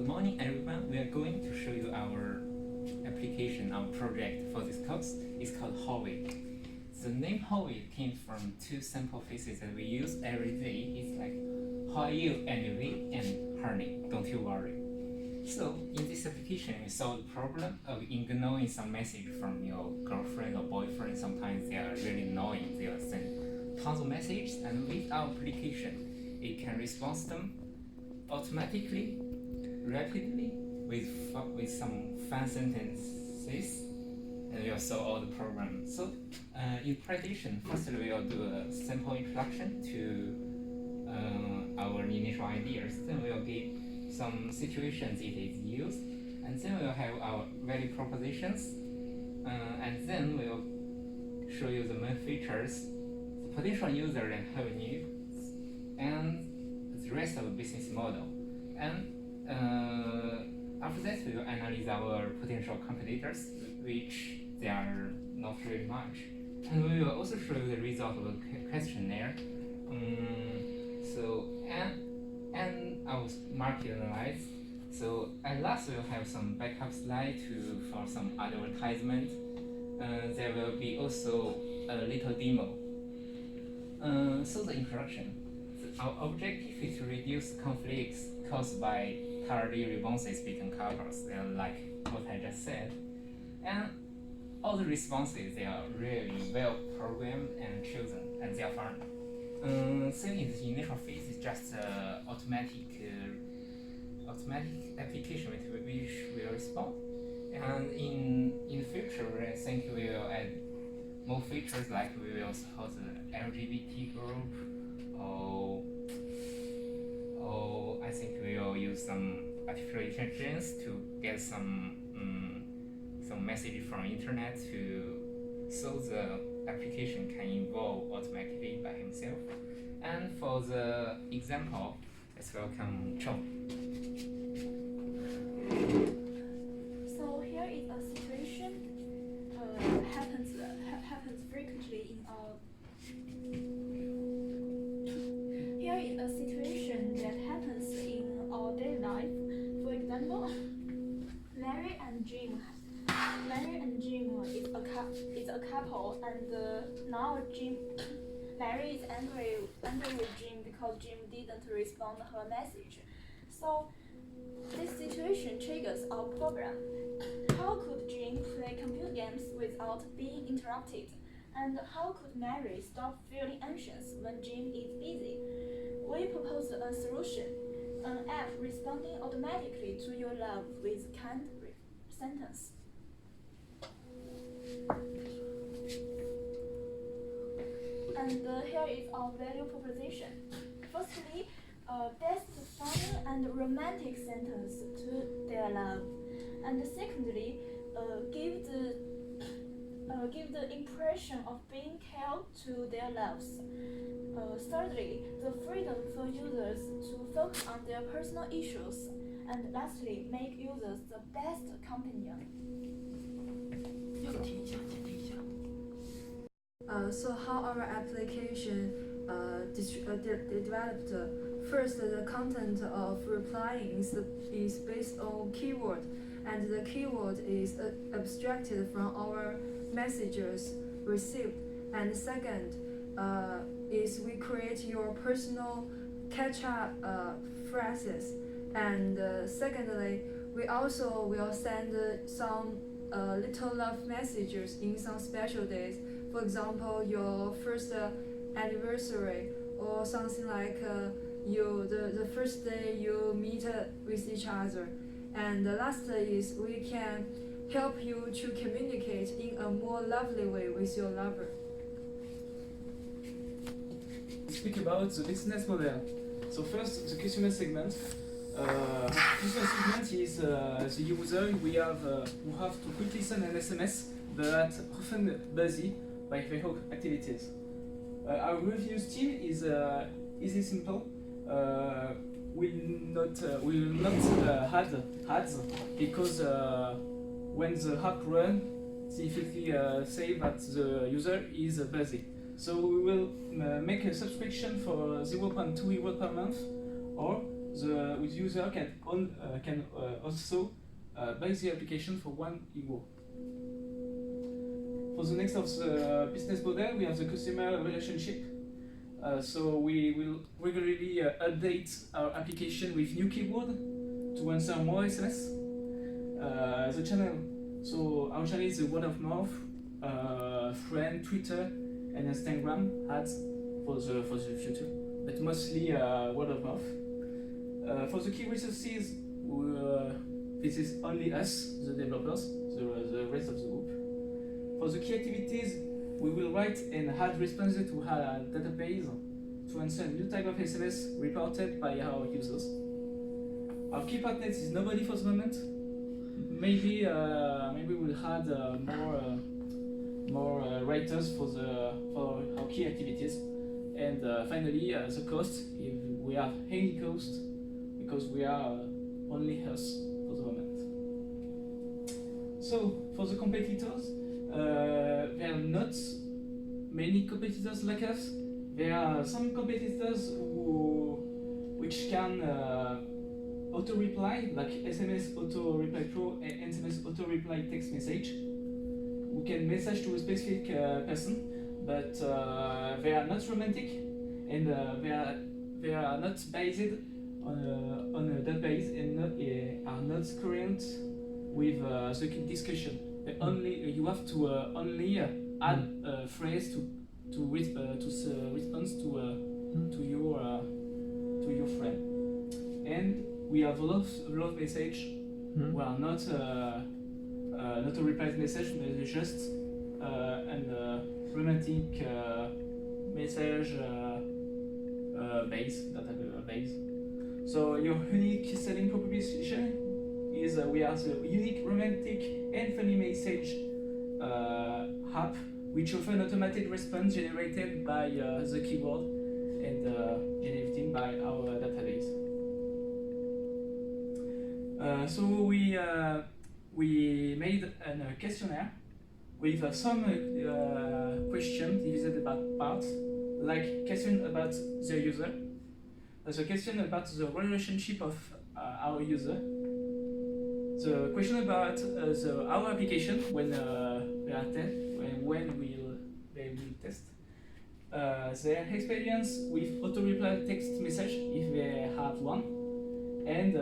morning, everyone. We are going to show you our application, our project for this course. It's called Howie. The name Howie came from two simple phrases that we use every day. It's like, how are you anyway, and honey, don't you worry. So in this application, we solve the problem of ignoring some message from your girlfriend or boyfriend. Sometimes they are really annoying. They are sending tons of messages, and with our application, it can respond to them automatically, rapidly, with some fun sentences, and we'll solve all the problems. So in presentation, first we will do a simple introduction to our initial ideas. Then we'll give some situations it is used, and then we'll have our value propositions, and then we'll show you the main features, the potential user and have needs, and the rest of the business model. And after that, we will analyze our potential competitors, which they are not really much. And we will also show you the result of the questionnaire. And our market analyze. So at last, we'll have some backup slide for some advertisement. There will be also a little demo. So the introduction. Our objective is to reduce conflicts caused by tardy responses between couples. They are like what I just said. And all the responses, they are really well programmed and chosen, and they are fun. So in the initial phase, it's just automatic application with which will respond. And in the future, I think we will add more features, like we will support the LGBT group, or I think we will use some artificial intelligence to get some message from internet so the application can evolve automatically by himself. And for the example, let's welcome Chong. So here is a situation happens frequently in our. Here is a situation that happens in our daily life. For example, Larry and Jim is a couple, and now Larry is angry with Jim because Jim didn't respond her message. So this situation triggers our problem. How could Jim play computer games without being interrupted? And how could Mary stop feeling anxious when Jim is busy? We proposed a solution, an app responding automatically to your love with kind sentence. And here is our value proposition. Firstly, best funny and romantic sentence to their love. And secondly, give the impression of being cared to their loves. Thirdly, the freedom for users to focus on their personal issues. And lastly, make users the best companion. So how our application developed? First, the content of replying is based on keyword, and the keyword is abstracted from our messages received. And second, is we create your personal catch-up phrases. And secondly, we also will send some little love messages in some special days. For example, your first anniversary, or something like the first day you meet with each other. And the last is we can help you to communicate in a more lovely way with your lover. Speak about the business model. So first, the customer segment. Customer segment is the user who have to quickly send an SMS, but often busy by their activities. Our reviews team is easy, simple. Will not add ads, because when the app runs, it effectively say that the user is busy. So we will make a subscription for 0.2 euros per month, or the user can also buy the application for €1. For the next of the business model, we have the customer relationship. So we will regularly update our application with new keyword to answer more SMS. The channel. So our channel is the word of mouth, friend, Twitter, and Instagram ads for the future, but mostly word of mouth. For the key resources, this is only us, the developers, the rest of the group. For the key activities, we will write and add responses to our database to answer new type of SMS reported by our users. Our key partners is nobody for the moment. Maybe we'll add more writers for our key activities. And finally, the cost, if we have any cost, because we are only us for the moment. So for the competitors, there are not many competitors like us. There are some competitors which can auto-reply, like SMS auto-reply pro and SMS auto-reply text message. We can message to a specific person, but they are not romantic, and they are not based on a database and are not current with the discussion. You have to only add a phrase to response to your friend. And we have a lot of message. We are not a reply message, but just a romantic message base. So your unique selling proposition is we are the unique, romantic, and funny message app, which offer an automatic response generated by the keyword and generated by our database. So we made a questionnaire with some questions divided about parts, like question about the user, the question about the relationship of our user, the question about our application when they are when they will test, their experience with auto-reply text message if they have one, and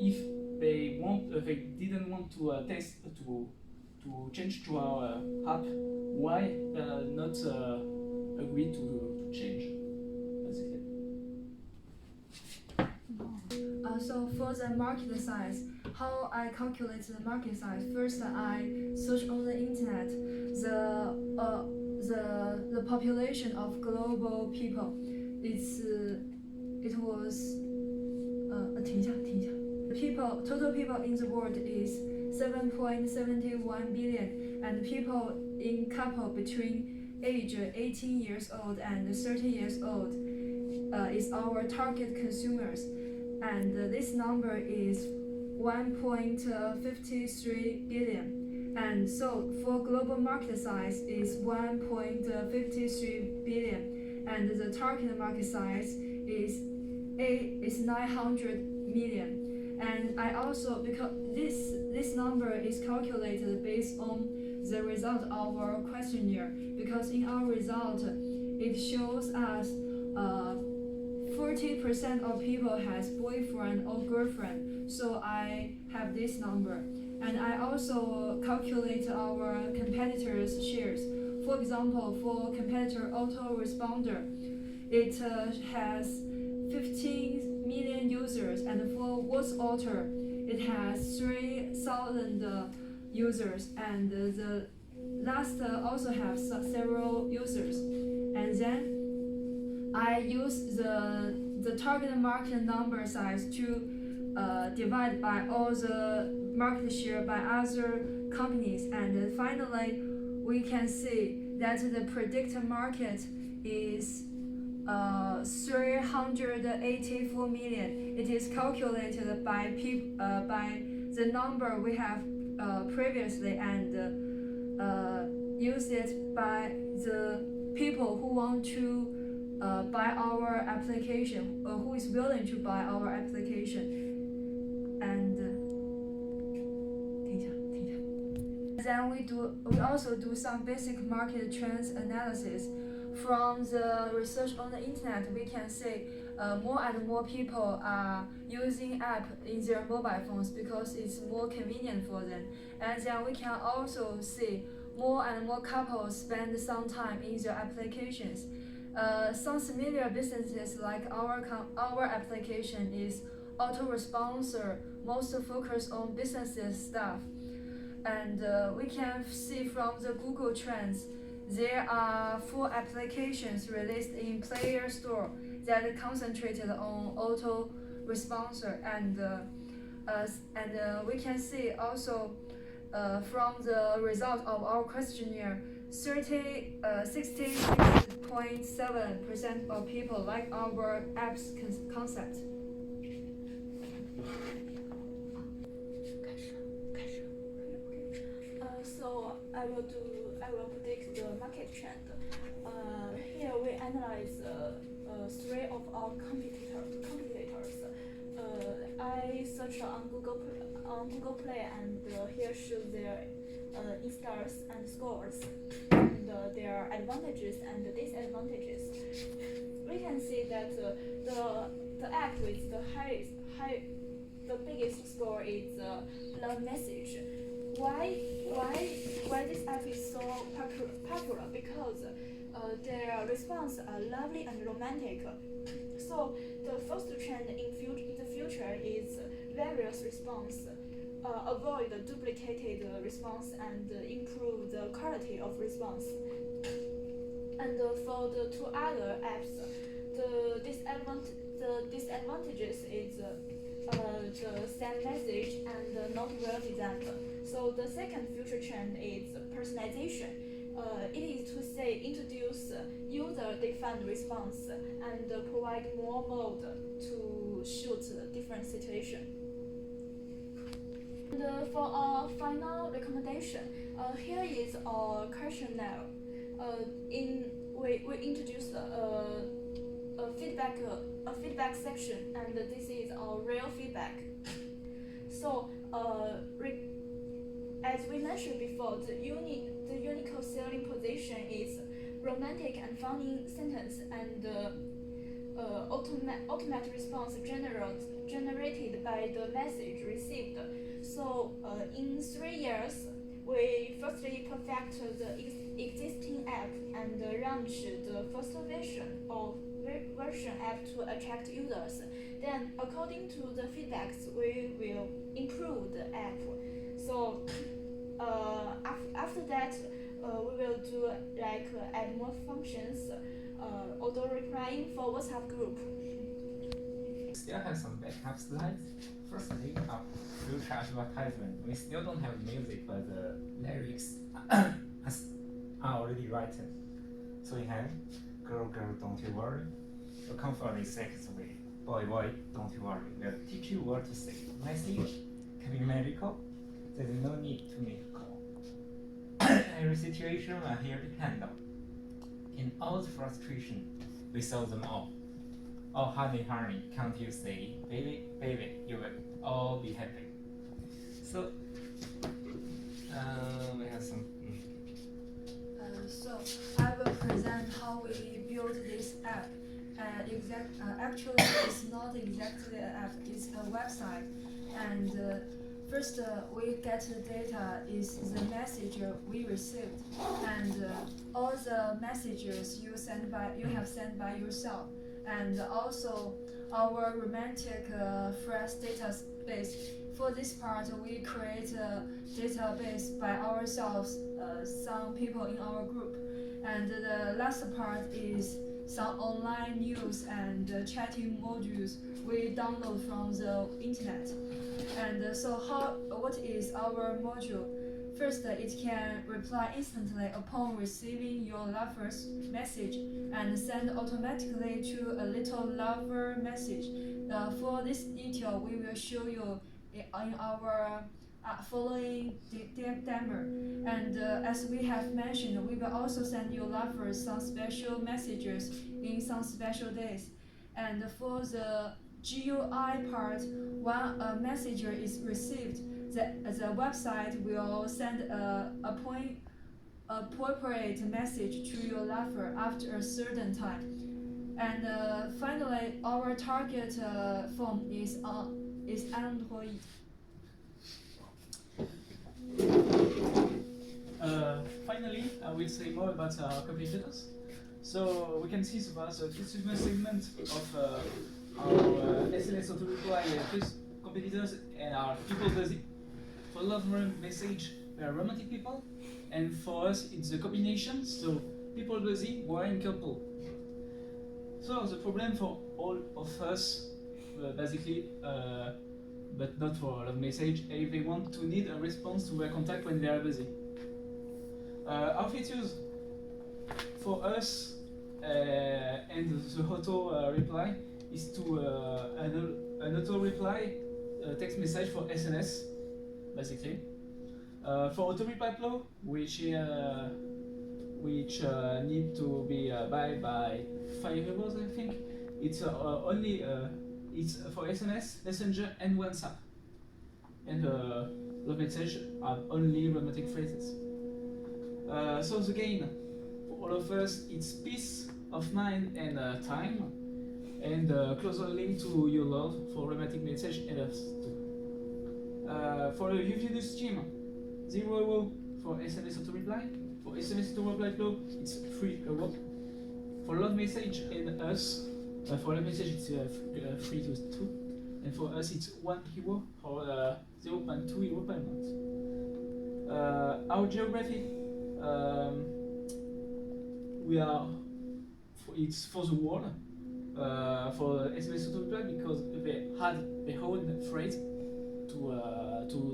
if they didn't want to test to change to our app, why not agree to change? That's it. So for the market size, how I calculate the market size? First, I search on the internet the population of global people. It was 停一下。Total people in the world is 7.71 billion, and people in couple between age 18 years old and 30 years old is our target consumers, and this number is 1.53 billion. And so for global market size is 1.53 billion, and the target market size is 900 million. And I also, because this number is calculated based on the result of our questionnaire, because in our result it shows us 40% of people has boyfriend or girlfriend, so I have this number. And I also calculate our competitors' shares. For example, for competitor autoresponder, it has 15 million users, and for WhatsAuthor, it has 3,000 users, and the last also have several users. And then I use the target market number size to divide by all the market share by other companies, and finally we can see that the predicted market is 384 million. It is calculated by the number we have previously, and use it by the people who want to buy our application, who is willing to buy our application, and 停一下，停一下。Then we also do some basic market trends analysis. From the research on the internet, we can see more and more people are using app in their mobile phones because it's more convenient for them. And then we can also see more and more couples spend some time in their applications. Some similar businesses like our application is autoresponsor, most focused on businesses stuff. And we can see from the Google Trends, there are 4 applications released in Play Store that concentrated on autoresponsor, and we can see also from the result of our questionnaire, 66.7% of people like our app's concept. So I will predict the market trend. Here we analyze 3 of our competitors. I search on Google Play, and here show their installs and scores, and their advantages and disadvantages. We can see that the app with the biggest score is Love Message. Why this app is so popular? Because their response are lovely and romantic. So the first trend in the future is various response. Avoid duplicated response and improve the quality of response. And for the 2 other apps, the disadvantages is the same message and not well designed. So the second future trend is personalization. It is to say introduce user-defined response and provide more mode to suit different situation. And for our final recommendation, here is our questionnaire. We introduced a feedback section, and this is our real feedback. So as we mentioned before, the unique selling position is romantic and funny sentence, and automatic response generated by the message received. So in 3 years, we firstly perfect the existing app and launch the first version app to attract users. Then, according to the feedbacks, we will improve the app. So after that, we will do add more functions, auto replying for WhatsApp group. Still have some backup slides. Firstly, future advertisement. We still don't have music, but the lyrics are already written. So we have girl, girl, don't you worry. You'll come for the sex way. Boy, boy, don't you worry. We'll teach you what to say. Message can be medical. There's no need to make a call. Every situation we're here to handle. In all the frustration, we solve them all. Oh, honey, honey, can't you say, baby, baby, you will all be happy. So, we have some. So I will present how we built this app. Actually, it's not exactly an app; it's a website. And first, we get the data is the message we received, and all the messages you have sent by yourself, and also our romantic phrase database. For this part, we create a database by ourselves, some people in our group. And the last part is some online news and chatting modules we download from the internet. And so what is our module? First, it can reply instantly upon receiving your lover's message and send automatically to a little lover message. For this detail, we will show you in our following the demo. And as we have mentioned, we will also send your lovers some special messages in some special days. And for the GUI part, when a messenger is received, the website will send appropriate message to your lover after a certain time. And finally, our target phone is Android. Finally, I will say more about our competitors. So we can see so far the consumer segment of our SMS auto reply competitors and our people busy. For love message, we are romantic people, and for us it's a combination. So people busy, we're in couple. So the problem for all of us, basically, but not for love message, if they want to need a response to their contact when they are busy. Our features for us and the auto reply is to an auto reply text message for SNS, basically. For auto reply flow, which need to be buy by €5, I think. It's only it's for SMS, Messenger, and WhatsApp. And love message are only romantic phrases. So the gain for all of us, it's peace of mind and time, and closer link to your love for romantic message and us too. For the Uvidus team, €0 for SMS auto reply. For SMS auto reply flow, it's €3. For love message and us, for love message it's 3 to 2, and for us it's €1 or €0.2 per month. Our geography, we are. It's for the world. For SMS auto reply because they had their own phrase to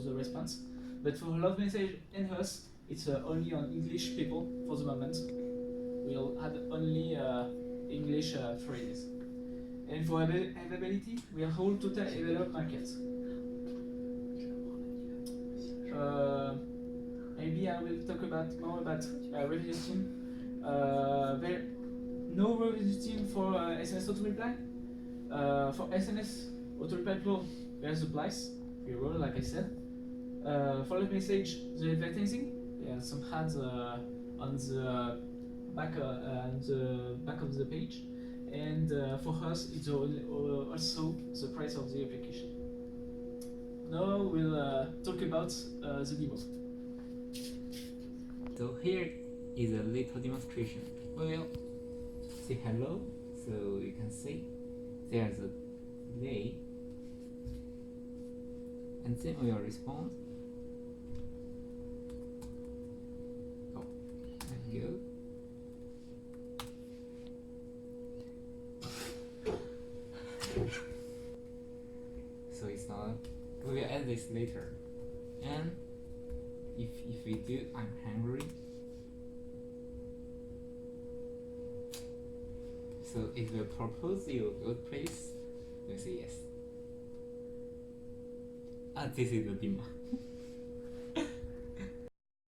the response. But for love message and us, it's only on English people for the moment. We'll add only English phrases. And for availability, we are whole total developed markets. Maybe I will talk more about revenue stream. There no revenue stream for SMS auto reply. For SMS auto reply flow, there's the price, €3, like I said. For love message, the advertising, there are some ads on the back of the page, and for us, it's also the price of the application. Now we'll talk about the demo. So here is a little demonstration. We will say hello, so you can see there's a delay, and then we will respond. Oh, there we go. So it's not. We will add this later, and if we do, I'm hungry. So if we propose you a good place, we say yes. This is the demo.